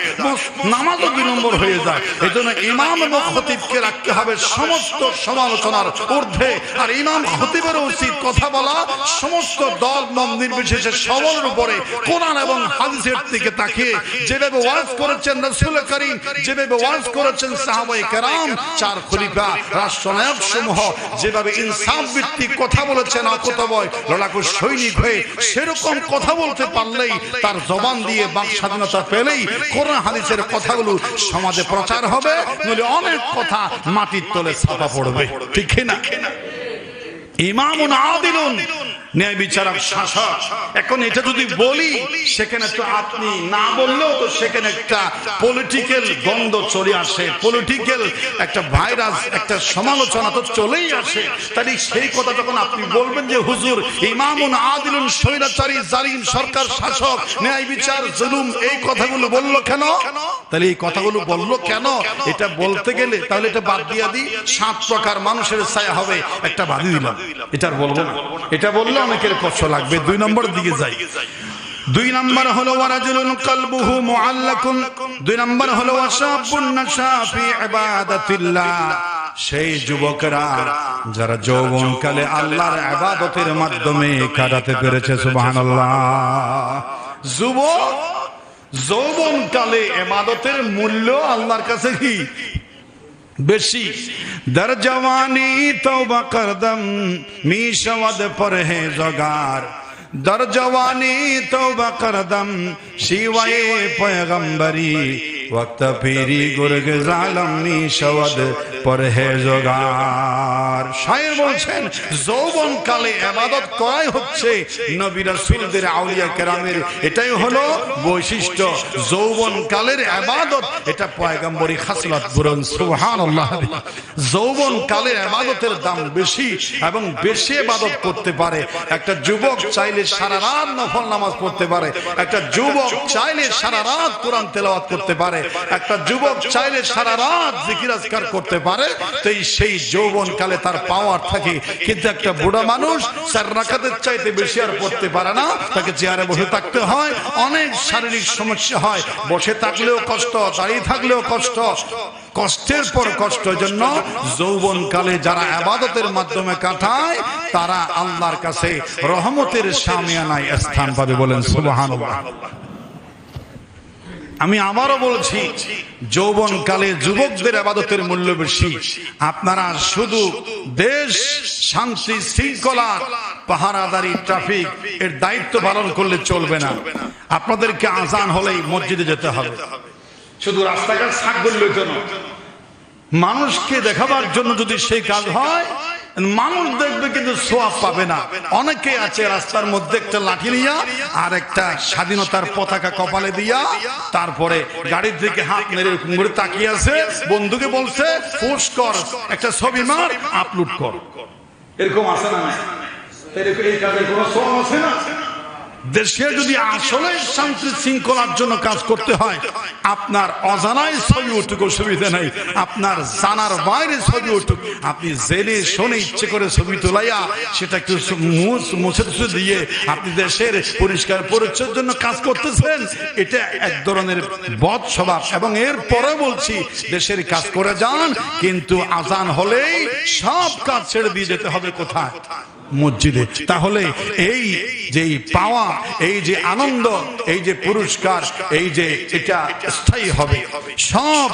নামাজও 2 নম্বর হয়ে যায়। এজন্য ইমাম এবং খতিবকে রাখতে হবে সমস্ত সমালোচনার ঊর্ধ্বে। আর ইমাম খতিবের উচিত কথা বলা সমস্ত দল মত নির্বিশেষে সবার উপরে কোরআন এবং হাদিসের দিকে তাকিয়ে যেভাবে ওয়াজ করেছেন রাসূল করিম, যেভাবে ওয়াজ করেছেন সাহাবায়ে কেরাম, 4 খলিফা, রাষ্ট্রনায়ক সমূহ যেভাবে ইনসাফ ভিত্তিক কথা বলেছেন, অকুতোভয় লড়াকু সৈনিক হয়ে সেরকম কথা বলতে পারলেই, তার জবান দিয়ে বাক স্বাধীনতা পেলেই কোরআন হাদিসের কথাগুলো সমাজে প্রচার হবে। নইলে অনেক কথা মাটির তলে ছাপা পড়বে। ঠিক না? ইমামুন আদিলুন ন্যায় বিচারক শাসক। এখন এটা যদি বলি, সেখানে তো আপনি না বললেও তো সেখানে একটা পলিটিক্যাল গন্ধ চলে আসে, পলিটিক্যাল একটা ভাইরাস, একটা সমালোচনা তো চলেই আসে। তাহলে সেই কথা যখন আপনি বলবেন যে হুজুর ইমামুন আদিলুন, স্বৈরাচারী জালিম সরকার শাসক, ন্যায় বিচার জুলুম, এই কথাগুলো বললো কেন? তাহলে এই কথাগুলো বললো কেন? এটা বলতে গেলে তাহলে এটা বাদ দিয়ে দিই, 7 প্রকার মানুষের ছায়া হবে, একটা বাদ দিলাম, এটা বলবো না। এটা বললে অনেকের কষ্ট লাগবে। 2 নম্বর দিকে যাই। 2 নম্বর হলো ওয়ারাজুলুন কলবুহু মুআল্লাকুন। 2 নম্বর হলো ওয়াশাবুন নাশা ফি ইবাদাতিল্লাহ। সেই যুবকরা যারা যৌবনকালে আল্লাহর ইবাদতের মাধ্যমে কাটাতে পেরেছে। সুবহানাল্লাহ। যৌবনকালে ইবাদতের মূল্য আল্লাহর কাছে কি বেশি। দর জওয়ানি তওবা করদম মিশওয়াদ পরহেজগার, দর জওয়ানি তওবা করদম শিওয়ে পয়গম্বরি, ওয়াক্ত পীরি গুরগ জালম মিশওয়াদ পরহেজগার। শায়ের বলছেন যৌবনকালে ইবাদত করাই হচ্ছে নবী রাসূলদের, আউলিয়া কেরামের এটাই হলো বৈশিষ্ট্য। যৌবনকালের ইবাদত এটা পয়গম্বরী খাসলত। বলুন সুবহানাল্লাহ। যৌবনকালের ইবাদতের দাম বেশি এবং বেশি ইবাদত করতে পারে। একটা যুবক চাইলে সারা রাত নফল নামাজ পড়তে পারে, একটা যুবক চাইলে সারা রাত কোরআন তেলাওয়াত করতে পারে, একটা যুবক চাইলে সারা রাত জিকির আজকার করতে পারে, তো সেই যৌবন কালে তার পাওয়ার থাকে। কিন্তু একটা বুড়া মানুষ 4 রাকাতের চাইতে বেশি আর পড়তে পারে না, তাকে চেয়ারে বসে থাকতে হয়, অনেক শারীরিক সমস্যা হয়, বসে থাকলেও কষ্ট, দাঁড়িয়ে থাকলেও কষ্ট, কষ্টের পর কষ্ট। জন্য যৌবন কালে যারা ইবাদতের মাধ্যমে কাটায় তারা আল্লাহর কাছে রহমতের শামিয়ানায় স্থান পাবে। বলেন সুবহানাল্লাহ। আমি আবারও বলছি, যৌবন কালে যুবকদের ইবাদতের মূল্য বেশি। আপনারা শুধু দেশ শান্তি শৃঙ্খলা পাহারাদারি ট্রাফিক এর দায়িত্ব পালন করলে চলবে না। আপনাদেরকে আজান হলেই মসজিদে যেতে হবে। শুধু রাস্তাঘাট সাক করলে কেন, মানুষকে দেখাবার জন্য যদি সেই কাজ হয় মানুষ দেখবে কিন্তু সোয়াব পাবে না। অনেকে আছে রাস্তার মধ্যে একটা লাঠি নিয়া আর একটা স্বাধীনতার পতাকা কপালে দিয়া তারপরে গাড়ির দিকে হাত মেরে মুড়ে তাকিয়ে আছে, বন্ধুকে বলছে পোস্ট কর, একটা ছবি মার, আপলোড কর। এরকম আছে না? এরকম এই কাজের কোনো সোয়াব আছে না? দেশে যদি আসলে শান্তি শৃঙ্খলার জন্য কাজ করতে হয়, আপনার অজানায় ছবি উঠুক অসুবিধা নাই, আপনার জানার বাইরে ছবি উঠুক, আপনি জেনে শোনে ইচ্ছে করে ছবি তোলাইয়া সেটা একটু মুছে দিয়ে আপনি দেশের পরিষ্কার পরিচ্ছন্নের জন্য কাজ করতেছেন, এটা এক ধরনের বদ স্বভাব। এবং এর পরে বলছি, দেশের কাজ করে যান, কিন্তু আজান হলেই সব কাজ ছেড়ে দিয়ে যেতে হবে কোথায়? মসজিদে। তাহলে এই যে পাওয়া, এই যে আনন্দ, এই যে পুরস্কার, এই যে এটা স্থায়ী হবে। সব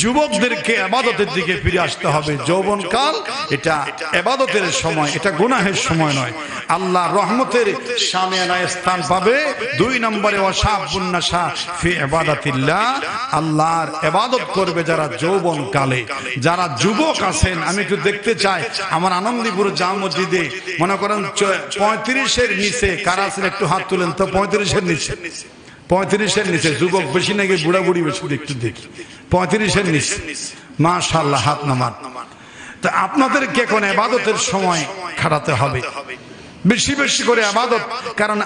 যুবকদেরকে ইবাদতের দিকে ফিরে আসতে হবে। যৌবনকাল এটা ইবাদতের সময়, এটা গুনাহের সময় নয়। আল্লাহ রহমতের শামিয়ানায় স্থান পাবে। 2 নম্বরে ওয়াশাবুন নাশা ফি ইবাদাতিল্লাহ, আল্লাহর ইবাদত করবে যারা যৌবনকালে। যারা যুবক আছেন, আমি একটু দেখতে চাই আমার আনন্দীপুর জামে মসজিদে, মনে করেন 35-এর নিচে কারা আছেন একটু হাত তুলেন তো। 35-এর নিচে, 35-এর নিচে যুবক বেশি নাকি বুড়া বুড়ি বেশি? একটু দেখি 35-এর নিচে, মাশাআল্লাহ, হাত নামান। তা আপনাদেরকে এখন ইবাদতের সময় খাটাতে হবে, বেশি বেশি করে ইবাদত। কারণ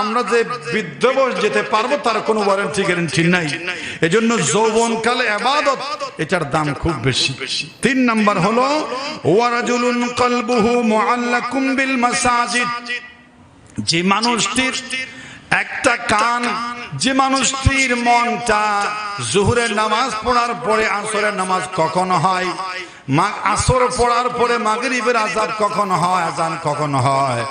আমরা যে বৃদ্ধ বয়স যেতে পারবো তার কোনো গ্যারান্টি নাই। এজন্য যৌবনকালে ইবাদত, এটার দাম খুব বেশি। 3 নাম্বার হলো ওয়ারাজুলুন কলবুহু মুআল্লাকুম বিল মাসাজিদ, যে মানুষটির একটা কান, যে মানুষটির মনটা জোহরের নামাজ পড়ার পরে আসরের নামাজ কখন হয়, আসর পড়ার পরে মাগরিবের আজান কখন হয়, আজান কখন হয়,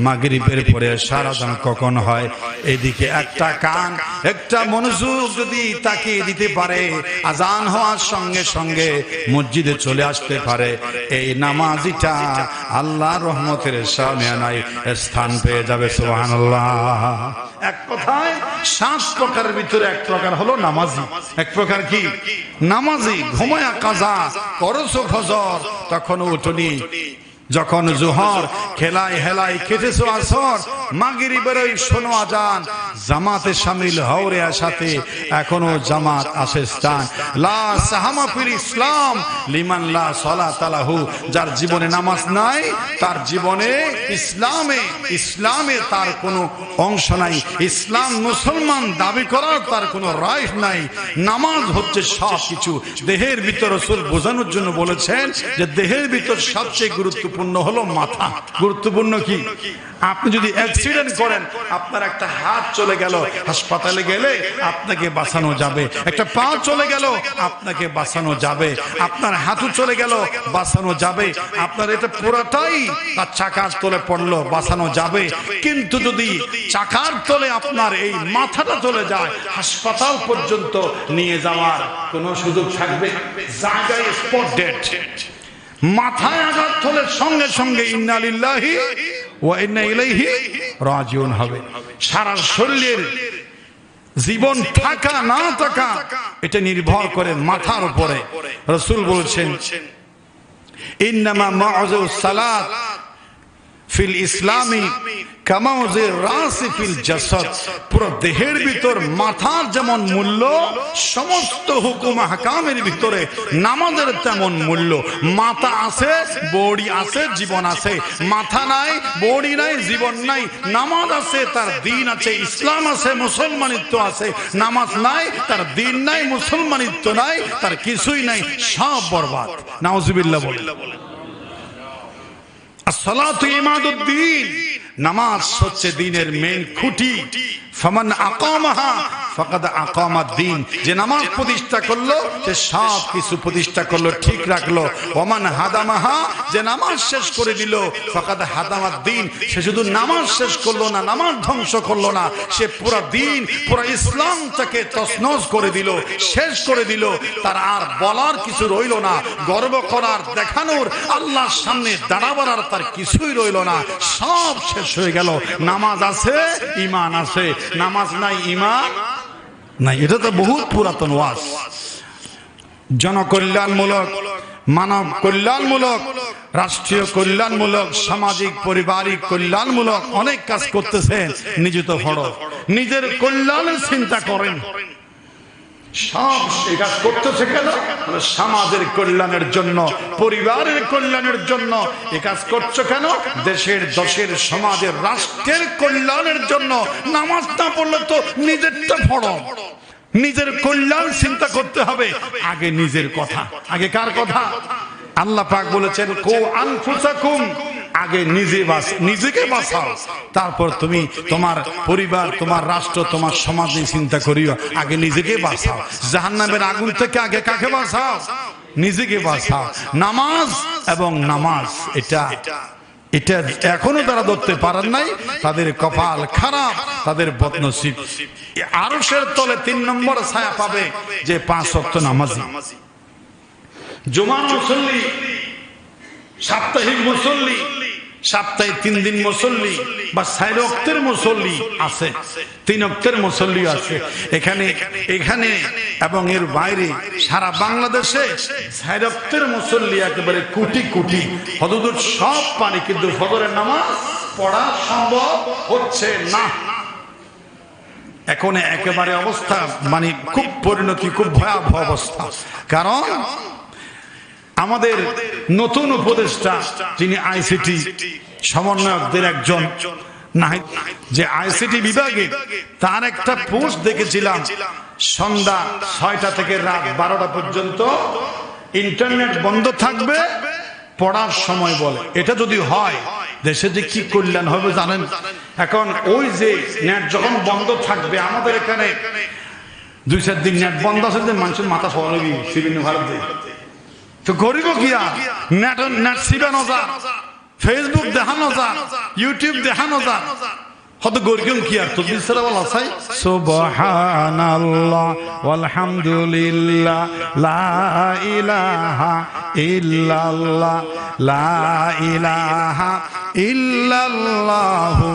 মাগরিবের পরে এশার আজান কখন হয়, এদিকে একটা কান, একটা মনোযোগ যদি তাকিয়ে দিতে পারে, আজান হওয়ার সঙ্গে সঙ্গে মসজিদে চলে আসতে পারে, এই নামাজিটা আল্লাহর রহমতের শামিয়ানায় স্থান পেয়ে যাবে। সুবহানাল্লাহ। এক কথায় 7 প্রকারের ভিতরে 1 প্রকার হলো নামাজি। 1 প্রকার কি? নামাজি। ঘুমায়া কাজা করছো ফজর, তখন উঠনি, যখন জোহর খেলায় হেলায় কেটেছো আসর, মাগরিবের ওই শোনো আজান, জামাতে শামিল হও রে সাথে, এখনো জামাত আসে স্থান। লা সাহামা ফিল ইসলাম লিমান লা সালাত লাহু, যার জীবনে নামাজ নাই তার জীবনে ইসলামে তার কোনো অংশ নাই। ইসলাম মুসলমান দাবি করার তার কোনো রাইট নাই। নামাজ হচ্ছে সব কিছু। দেহের ভিতর রাসূল বোঝানোর জন্য বলেছেন যে দেহের ভিতর সবচেয়ে গুরুত্বপূর্ণ হলো মাথা। গুরুত্বপূর্ণ কি? আপনি যদি অ্যাক্সিডেন্ট করেন, আপনার একটা হাত চলে গেল, হাসপাতালে গেলে আপনাকে বাঁচানো যাবে। একটা পা চলে গেল, আপনাকে বাঁচানো যাবে। আপনার হাঁটু চলে গেল, বাঁচানো যাবে। আপনার এটা পুরোটাই তার চাকার তলে পড়লো, বাঁচানো যাবে। কিন্তু যদি চাকার তলে আপনার এই মাথাটা চলে যায়, হাসপাতাল পর্যন্ত নিয়ে যাওয়ার কোনো সুযোগ থাকবে? জায়গায় স্পট ডেড। মাথায় আঘাত হলে সঙ্গে সঙ্গে ইন্না লিল্লাহি ওয়া ইন্না ইলাইহি রাজিউন হবে। সারা শরীরের জীবন থাকা না থাকা এটা নির্ভর করে মাথার উপরে। রাসূল বলেছেন ইন্নামা মাউযুস সালাত ফিল ইসলামি কামাউজির রাসি ফিল জাসাদ, পুরো দেহের ভিতর মাথার যেমন মূল্য, সমস্ত হুকুম আহকামের ভিতরে নামাজের তেমন মূল্য। মাথা আছে, বডি আছে, জীবন আছে। মাথা নাই, বডি নাই, জীবন নাই, নামাজ আছে, তার দিন আছে, ইসলাম আছে, মুসলমানিত্ব আছে। নামাজ নাই, তার দিন নাই, মুসলমানিত্ব নাই, তার কিছুই নাই, সব বরবাদ। নাউজুবিল্লাহ বলেন। আসসালাতু ইমাদুদ্দিন, নামাজ হচ্ছে দ্বীনের মেইন খুঁটি। ফামান আকামাহা ফাকাদ আকামাদ্দিন, যে নামাজ প্রতিষ্ঠা করলো সে সব কিছু প্রতিষ্ঠা করলো, ঠিক রাখলো। ওমান হাদামাহা, যে নামাজ শেষ করে দিল, ফাকাদ হাদামাদ্দিন, সে শুধু নামাজ শেষ করলো না, নামাজ ধ্বংস করলো না, সে পুরো দিন, পুরো ইসলামটাকে তছনছ করে দিল, শেষ করে দিল। তার আর বলার কিছু রইল না, গর্ব করার, দেখানোর, আল্লাহর সামনে দাঁড়াবার আর তার কিছুই রইল না, সব শেষ হয়ে গেল। নামাজ আছে, ঈমান আছে, নামাজ নাই, ঈমান নাই। এটা তো বহুত পুরাতন ওয়াজ। জনকল্যাণমূলক, মানব কল্যাণমূলক, রাষ্ট্রীয় কল্যাণমূলক, সামাজিক পারিবারিক কল্যাণমূলক অনেক কাজ করতেছেন। নিজে তো বড়, নিজের কল্যাণের চিন্তা করেন। সব এই কাজ করতেছে কেন? সমাজের কল্যাণের জন্য, পরিবারের কল্যাণের জন্য। এই কাজ করছো কেন? দেশের, দশের, সমাজের, রাষ্ট্রের কল্যাণের জন্য। নামাজ না পড়লে তো নিজেরটা পড়ো, নিজের কল্যাণ চিন্তা করতে হবে। আগে নিজের কথা, আগে কার কথা? আল্লাহ পাক বলেছেন কু আনফুসাকুম, আগে নিজেকে বাঁচাও, তারপর তুমি তোমার পরিবার, তোমার রাষ্ট্র, তোমার সমাজ নিয়ে চিন্তা করিও। আগে নিজেকে বাঁচাও। জাহান্নামের আগুন থেকে আগে কাকে বাঁচাও? নিজেকে বাঁচাও। নামাজ এবং নামাজ, এটা এখনো তারা ধরতে পারেন নাই, তাদের কপাল খারাপ, তাদের বদনসিব। আরশের তলে 3 নম্বর ছায়া পাবে যে 5 ওয়াক্ত নামাজি, জুমার মুসল্লি, সাপ্তাহিক মুসল্লি, সপ্তাহে 3 দিন মুসল্লি বা 4 ওয়াক্তের মুসল্লি আছে, 3 ওয়াক্তের মুসল্লি আছে। এখানে এবং এর বাইরে সারা বাংলাদেশে 4 ওয়াক্তের মুসল্লি একেবারে কোটি কোটি। হদুদুর সব পানি, কিন্তু ফজরের নামাজ পড়া সম্ভব হচ্ছে না। এখন একেবারে অবস্থা মানে খুব পরিণতি, খুব ভয়াবহ অবস্থা। কারণ আমাদের নতুন উপদেষ্টা, যিনি আইসিটি সমন্বয়কদের একজন, যে আইসিটি বিভাগে, তার একটা পোস্ট দেখেছিলাম, সন্ধ্যা 6টা থেকে রাত 12টা পর্যন্ত ইন্টারনেট বন্ধ থাকবে, পড়ার সময় বলে। এটা যদি হয়, দেশে যে কি কল্যাণ হবে জানেন? এখন ওই যে নেট যখন বন্ধ থাকবে, আমাদের এখানে 2-4 দিন নেট বন্ধ আছে, মানুষের মাথা সরাবি বিভিন্ন ভারতে। তো গরিব কি আর নেট সিবানো যা, ফেসবুক দেখানো যা, ইউটিউব দেখানো যা, হয়তো গরিব কি আর তসবিহ ছাড়া বলা চাই সুবহানাল্লাহ ওয়ালহামদুলিল্লাহ লা ইলাহা ইল্লাল্লাহ লা ইলাহা ইল্লাল্লাহু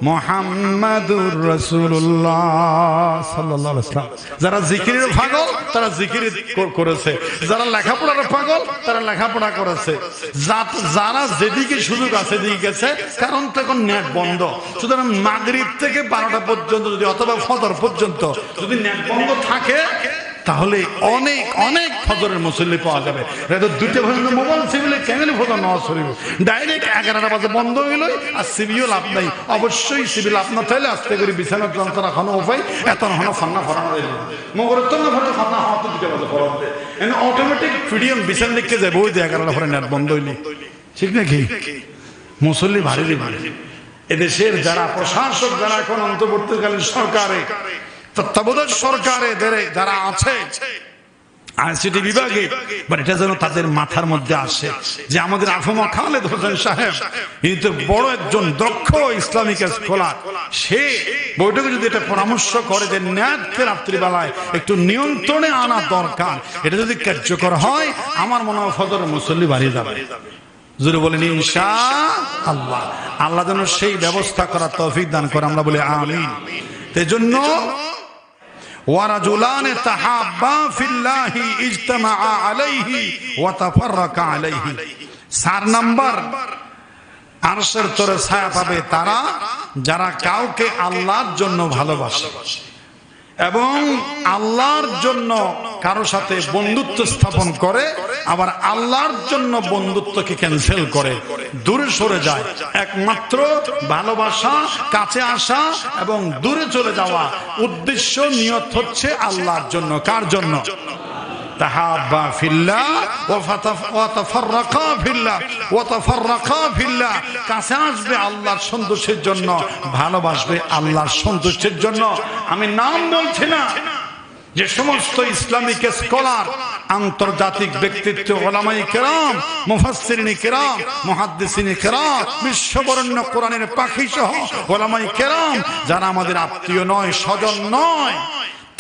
মুহাম্মাদুর রাসূলুল্লাহ সাল্লাল্লাহু আলাইহি ওয়াসাল্লাম। যারা জিকিরের পাগল তারা জিকির করেছে, যারা লেখাপড়ার পাগল তারা লেখাপড়া করেছে, যারা যেদিকে সুযোগ আছে দিকে গেছে। কারণ তখন নেট বন্ধ। সুতরাং মাগরিব থেকে 12টা পর্যন্ত যদি, অথবা ফজর পর্যন্ত যদি নেট বন্ধ থাকে, তাহলে অনেক অনেক ফজরের মুসল্লি পাওয়া যাবে। 2টা পর্যন্ত মোবাইল সিভিলে কেমনি ফজর নামাজ পড়িব, ডাইরেক্ট 11টা বাজে বন্ধ হইল। আর সিভিও লাভ নাই, অবশ্যই সিভিল লাভ না থাকলে আস্তে করে বিছানার যন্ত্রণা খানো উপায় এত হনো ফান্না ফরানো দিল মগরের তো না ফটো ফান্না হওয়া 2টা বাজে ফরান দেয়। এনে অটোমেটিক ফ্রিডিয়াম বিছানা লিখে যাবে ওই যে 11টা পরে নেট বন্ধ হইলি। ঠিক নাকি? মুসল্লি ভারী ভারী। এদেশের যারা প্রশাসক, যারা এখন অন্তর্বর্তীকালীন সরকারে, তত্ত্বাবধায়ক সরকারে যারা আছে আইসিটি বিভাগে, এটা যেন তাদের মাথার মধ্যে আসে যে আমাদের আফমা খালেদ হোসেন সাহেব, ইনি তো বড় একজন দক্ষ ইসলামিক স্কলার। সে বৈঠকে যদি এটা পরামর্শ করে যে নেটকে রাত্রিবেলায় একটু নিয়ন্ত্রণে আনা দরকার, এটা যদি কার্যকর হয়, আমার মনে হয় ফজরের মুসল্লি বাড়িয়ে যাবে। জোরে বলেন ইনশাআল্লাহ। আল্লাহ যেন সেই ব্যবস্থা করার তৌফিক দান করে, আমরা বলি আমিন। এজন্য ওয়ারাজুলান তাহাব্বা ফিল্লাহি ইজতামাআ আলাইহি ওয়া তাফাররাকা আলাইহি। 4 নাম্বার আরশের তলে ছায়া পাবে তারা যারা কাউকে আল্লাহর জন্য ভালোবাসে এবং আল্লাহর জন্য কারো সাথে বন্ধুত্ব স্থাপন করে, আবার আল্লাহর জন্য বন্ধুত্বকে ক্যান্সেল করে, দূরে সরে যায়। একমাত্র ভালোবাসা, কাছে আসা এবং দূরে চলে যাওয়া উদ্দেশ্য, নিয়ত হচ্ছে আল্লাহর জন্য। কার জন্য? তাহাব্বা ফিল্লাহ ওয়া তাফাররাকা ফিল্লাহ ওয়া তাফাররাকা ফিল্লাহ। কাছে আসবে আল্লাহর সন্তুষ্টির জন্য, ভালোবাসবে আল্লাহর সন্তুষ্টির জন্য। আমি নাম বলছি না, যে সমস্ত ইসলামিক স্কলার, আন্তর্জাতিক ব্যক্তিত্ব, ওলামায়ে কেরাম, মুফাসসিরিনে কেরাম, মুহাদ্দিসিনে কেরাম, বিশ্ববরেণ্য কোরআনের পাখি সহ ওলামায়ে কেরাম, যারা আমাদের আত্মীয় নয়, স্বজন নয়,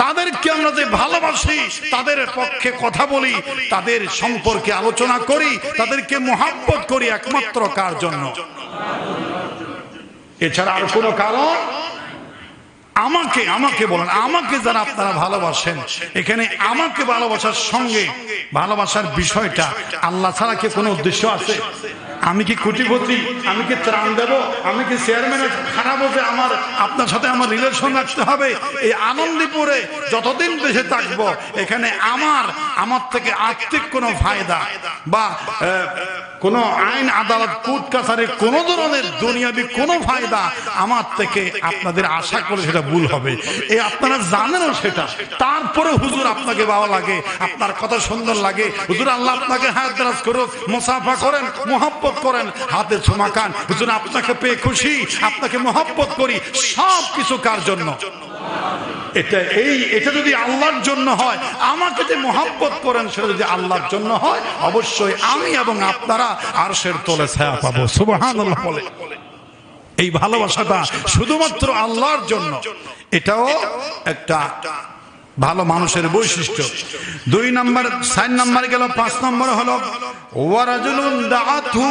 তাদেরকে আমরা যে ভালোবাসি, তাদের পক্ষে কথা বলি, তাদের সম্পর্কে আলোচনা করি, তাদেরকে মহব্বত করি, একমাত্র কার জন্য? এছাড়া আর কোনো কারণ? আমাকে বলেন, আমাকে যারা আপনারা ভালোবাসেন, এখানে আমাকে ভালোবাসার সঙ্গে ভালোবাসার বিষয়টা আল্লাহ ছাড়া কি কোনো উদ্দেশ্য আছে? আমি কি কোটিপতি? আমি কি ত্রাণ দেব? আমি কি চেয়ারম্যানের খারাপ যে আমার আপনার সাথে আমার রিলেশন রাখতে হবে? এই আনন্দপুরে যতদিন দেশে থাকবো, এখানে আমার থেকে আর্থিক কোনো ফায়দা বা কোন আইন আদালত কোর্ট কাছারির কোন ধরনের দুনিয়াবি কোনো ফায়দা আমার থেকে আপনাদের আশা করে সেটা ভুল হবে। এই আপনারা জানেনও সেটা। তারপরে হুজুর আপনাকে ভালো লাগে, আপনার কথা সুন্দর লাগে, হুজুর আল্লাহ আপনাকে হায়াত দারাজ করুক, মুসাফা করেন, মহব্বত করেন, হাতে ছোঁয়া খান, হুজুর আপনাকে পেয়ে খুশি, আপনাকে মহব্বত করি, সব কিছু কার জন্য? এটা যদি আল্লাহর জন্য হয়, আমাকে যে মহব্বত করেন সেটা যদি আল্লাহর জন্য হয়, অবশ্যই আমি এবং আপনারা আরশের তলে ছায়া পাবো। সুবহানাল্লাহ বলে। এই ভালোবাসাটা শুধুমাত্র আল্লাহর জন্য, এটাও একটা ভালো মানুষের বৈশিষ্ট্য। 2 নম্বর, 4 নম্বর গেল, 5 নম্বর হলো ওয়ারাজুলুন দাআতু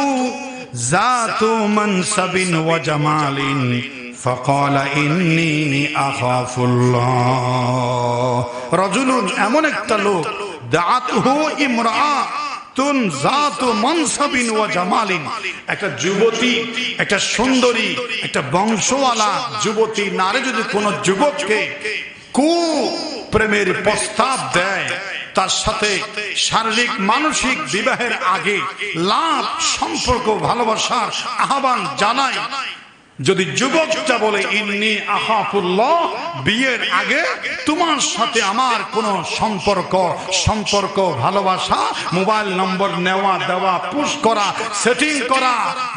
যাতু মানসাবিন ওয়া জামালিন ফাকালা ইন্নী আখাফুল্লাহ। রাজুলুন এমন একটা লোক, দাআতুহু ইমরাআতুন যাতু মানসাবিন ওয়া জামালিন, একটা যুবতী, একটা সুন্দরী, একটা বংশওয়ালা যুবতী নারী যদি কোন যুবককে কুপ্রেমের প্রস্তাব দেয়, তার সাথে শারীরিক মানসিক বিবাহের আগে লাভ সম্পর্ক ভালোবাসার আহ্বান জানায়, যদি যুবকটা বলে ইন্নী আখাফুল্লাহ, বিয়ের আগে তোমার সাথে আমার কোন সম্পর্ক ভালোবাসা, মোবাইল নম্বর নেওয়া দেওয়া, পুশ করা, সেটিং করা,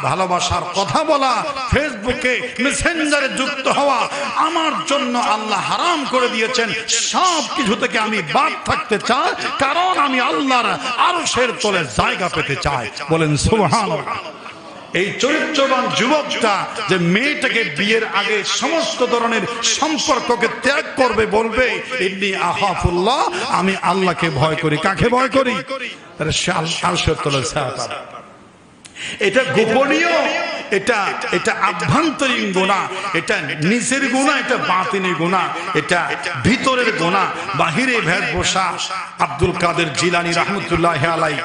ভালোবাসার কথা বলা, ফেসবুকে মেসেঞ্জারে যুক্ত হওয়া আমার জন্য আল্লাহ হারাম করে দিয়েছেন, সব কিছু থেকে আমি বাদ থাকতে চাই, কারণ আমি আল্লাহর আরশের তলে জায়গা পেতে চাই। বলেন সুবহানাল্লাহ। এই চরিত্রবান যুবকটা যে মেয়েটাকে বিয়ের আগে সমস্ত ধরনের সম্পর্ককে ত্যাগ করবে, বলবে ইন্নী আখাফুল্লাহ, আমি আল্লাহকে ভয় করি। কাকে ভয় করি? তাহলে সে আরশের তলে ছায়া পাবে। এটা গোপনীয়, এটা আভ্যন্তরীণ গুনাহ, এটা নিচের গুনাহ, এটা বাতিনি গুনাহ, এটা ভিতরের গুনাহ। বাহিরে ভেষভূষা আব্দুল কাদের জিলানী রাহমাতুল্লাহ আলাইহি,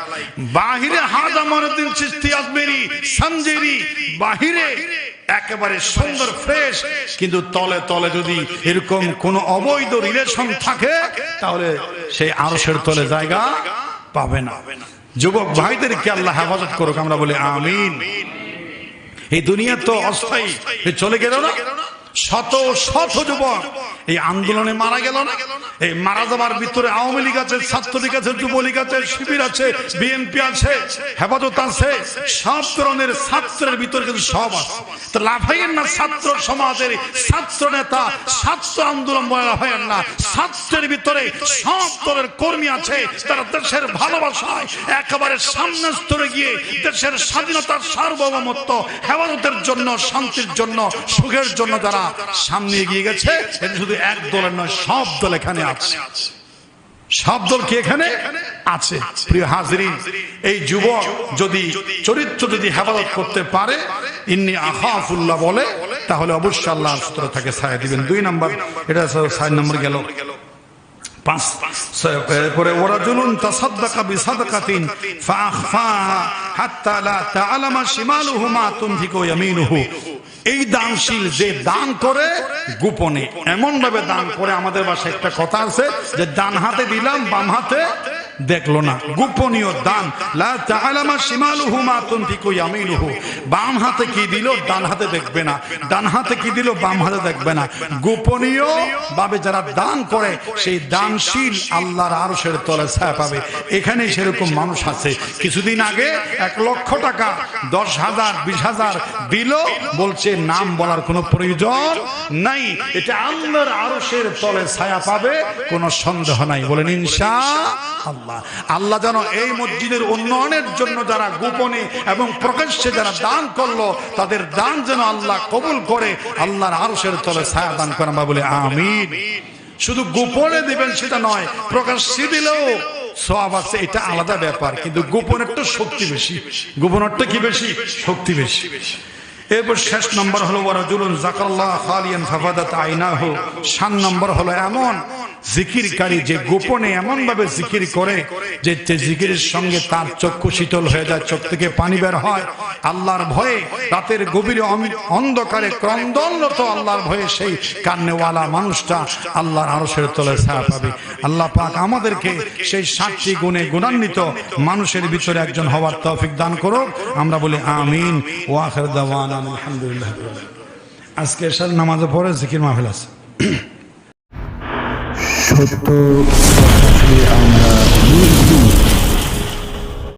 বাহিরে হাজা মঈনুদ্দিন চিশতি আজমেরি সঞ্জেরি, বাহিরে একেবারে সুন্দর ফ্রেশ, কিন্তু তলে তলে যদি এরকম কোন অবৈধ রিলেশন থাকে, তাহলে সেই আরশের তলে জায়গা পাবে না। যুবক ভাইদেরকে আল্লাহ হেফাজত করুক, আমরা বলি আমিন। এই দুনিয়া তো অস্থায়ী, চলে গেল না? শত শত যুবক এই আন্দোলনে মারা গেল না? এই মারা যাবার ভিতরে আওয়ামী লীগ আছে, ছাত্রলীগ আছে, যুবলীগ আছে, শিবির আছে, বিএনপি আছে, হেফাজত আছে, সব ধরনের ছাত্রের ভিতরে কিন্তু সব আছে। তো লাফাইয়েন না ছাত্র সমাজের ছাত্র নেতা, ছাত্র আন্দোলন বলে লাফাইয়েন না। ছাত্রের ভিতরে সব দলের কর্মী আছে, তারা দেশের ভালোবাসায় একেবারে সামনে স্তরে গিয়ে দেশের স্বাধীনতার সার্বভৌমত্ব হেফাজতের জন্য, শান্তির জন্য, সুখের জন্য যারা সামনে এগিয়ে গেছে। এটা শুধু এক দলের নয়, সব দল এখানে আছে। সব দল কি এখানে আছে? প্রিয় হাজরিন, এই যুবক যদি চরিত্র যদি হেফাজত করতে পারে, ইন্নী আখাফুল্লাহ বলে, তাহলে অবশ্যই আল্লাহ সূত্র তাকে ছায়া দিবেন। 2 নম্বর, এটা 4 নম্বর গেল। এরপরে ওয়ারাজুলুন তাসাদদাকা বিসাদকাতিন ফাআখফাহা হাত্তা লা তা'লামা শিমালুহু মা তুনফিকু ইয়ামিনুহু। এই দানশীল যে দান করে গোপনে, এমন ভাবে দান করে, আমাদের ভাষায় একটা কথা আছে যে ডান হাতে দিলাম বাম হাতে দেখলো না, গোপনীয় দান। লা তা'লামা শিমালুহু মা তুনফিকু ইয়ামিনুহু, বাম হাতে কি দিল ডান হাতে দেখবে না, ডান হাতে কি দিল বাম হাতে দেখবে না। গোপনীয় ভাবে যারা দান করে সেই দানশীল আল্লাহর আরশের তলে ছায়া পাবে। এখানে সেরকম মানুষ আছে, কিছুদিন আগে 1 লক্ষ টাকা 10,000 20,000 দিল, বলছে নাম বলার কোনো প্রয়োজন নাই, এটা আল্লাহর আরশের তলে ছায়া পাবে, কোনো সন্দেহ নাই। বলেন ইনশাআল্লাহ। আল্লাহ যেন এই মসজিদের উন্নয়নের জন্য যারা গোপনে এবং প্রকাশ্যে যারা দান করলো, তাদের দান যেন আল্লাহ কবুল করে আল্লাহর আরশের তলে ছায়া দান করেন, বলে আমিন। শুধু গোপনে দিবেন সেটা নয়, প্রকাশ্যে দিলেও সওয়াব আছে, এটা আলাদা ব্যাপার, কিন্তু গোপনের তো শক্তি বেশি, গোপনের তো কি বেশি, শক্তি বেশি। এরপর শেষ নম্বর হলো ওয়ারাজুলুন যাকারাল্লাহ খালিয়ান ফাফাদাত আইনাহু। 7 নম্বর হলো এমন জিকিরকারী যে গোপনে এমন ভাবে জিকির করে যে জিকিরের সঙ্গে তার চক্ষু শীতল হয়ে যায়, চোখ থেকে পানি বের হয় আল্লাহর ভয়ে। রাতের গভীরে অন্ধকারে ক্রন্দনরত আল্লাহর ভয়ে সেই কান্নেওয়ালা মানুষটা আল্লাহর আরশের তলে ছায়া পাবে। আল্লাহ পাক আমাদেরকে সেই 7টি গুণে গুণান্বিত মানুষের ভিতরে একজন হওয়ার তৌফিক দান করুক। আমরা বলি আমিন। ওয়া আখির দাওয়ানা আলহামদুলিল্লাহ। আজকে এশার নামাজের পরে জিকির মাহফিল আছে। সত্য কথা আমরা